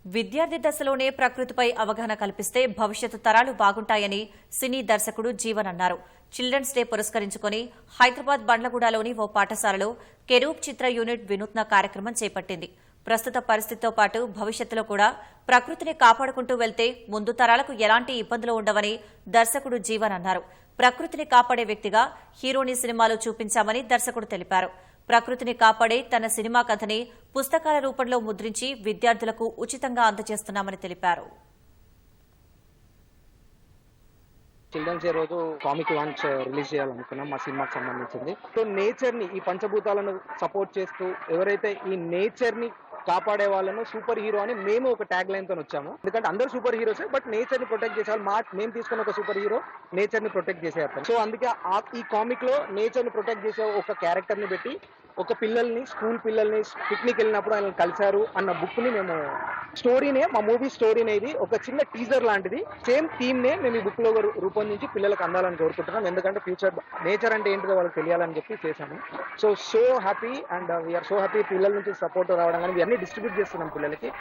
విద్యార్థి దశలోనే ప్రకృతిపై అవగాహన కల్పిస్తే భవిష్యత్తు తరాలు బాగుంటాయని సినీ దర్శకుడు జీవన్ అన్నారు. చిల్డ్రన్స్ డే పురస్కరించుకుని హైదరాబాద్ బండ్లగూడలోని ఓ పాఠశాలలో కెరూబ్ చిత్ర యూనిట్ వినూత్న కార్యక్రమం చేపట్టింది. ప్రస్తుత పరిస్థితితో పాటు భవిష్యత్తులో కూడా ప్రకృతిని కాపాడుకుంటూ వెళ్తే ముందు తరాలకు ఎలాంటి ఇబ్బందులు ఉండవని దర్శకుడు జీవన్ అన్నారు. ప్రకృతిని కాపాడే వ్యక్తిగా హీరోని సినిమాలో చూపించామని దర్శకుడు తెలిపారు. ప్రకృతిని కాపాడే తన సినిమా కథని పుస్తకాల రూపంలో ముద్రించి విద్యార్థులకు ఉచితంగా అందజేస్తున్నామని తెలిపారు. చిల్డ్రన్స్ డే రోజు కామిక్ లాంచ్ రిలీజ్ చేయాలనుకున్నాం మా సినిమాకి సంబంధించింది. సో నేచర్ ని, ఈ పంచభూతాలను సపోర్ట్ చేస్తూ ఎవరైతే ఈ నేచర్ ని కాపాడే వాళ్ళను సూపర్ హీరో అని మేము ఒక ట్యాగ్ లైన్ తో వచ్చాము. ఎందుకంటే అందరూ సూపర్ హీరోసే, బట్ నేచర్ ని ప్రొటెక్ట్ చేసే వాళ్ళు మేము తీసుకున్న ఒక సూపర్ హీరో నేచర్ ని ప్రొటెక్ట్ చేసే అతను. సో అందుకే ఈ కామిక్ లో నేచర్ ని ప్రొటెక్ట్ చేసే ఒక క్యారెక్టర్ ని పెట్టి ఒక పిల్లల్ని, స్కూల్ పిల్లల్ని పిక్నిక్ వెళ్ళినప్పుడు ఆయన కలిశారు అన్న బుక్ ని మేము స్టోరీనే, మా మూవీ స్టోరీనే ఇది ఒక చిన్న టీజర్ లాంటిది. సేమ్ థీమ్ నే మేము ఈ బుక్ లో రూపొందించి పిల్లలకు అందాలని కోరుకుంటున్నాం. ఎందుకంటే ఫ్యూచర్ నేచర్ అంటే ఏంటిదో వాళ్ళకి తెలియాలని చెప్పి చేశాము. So happy and we are so happy పిల్లల నుంచి సపోర్ట్ రావడం కానీ ఇవన్నీ డిస్ట్రిబ్యూట్ చేస్తున్నాం పిల్లలకి.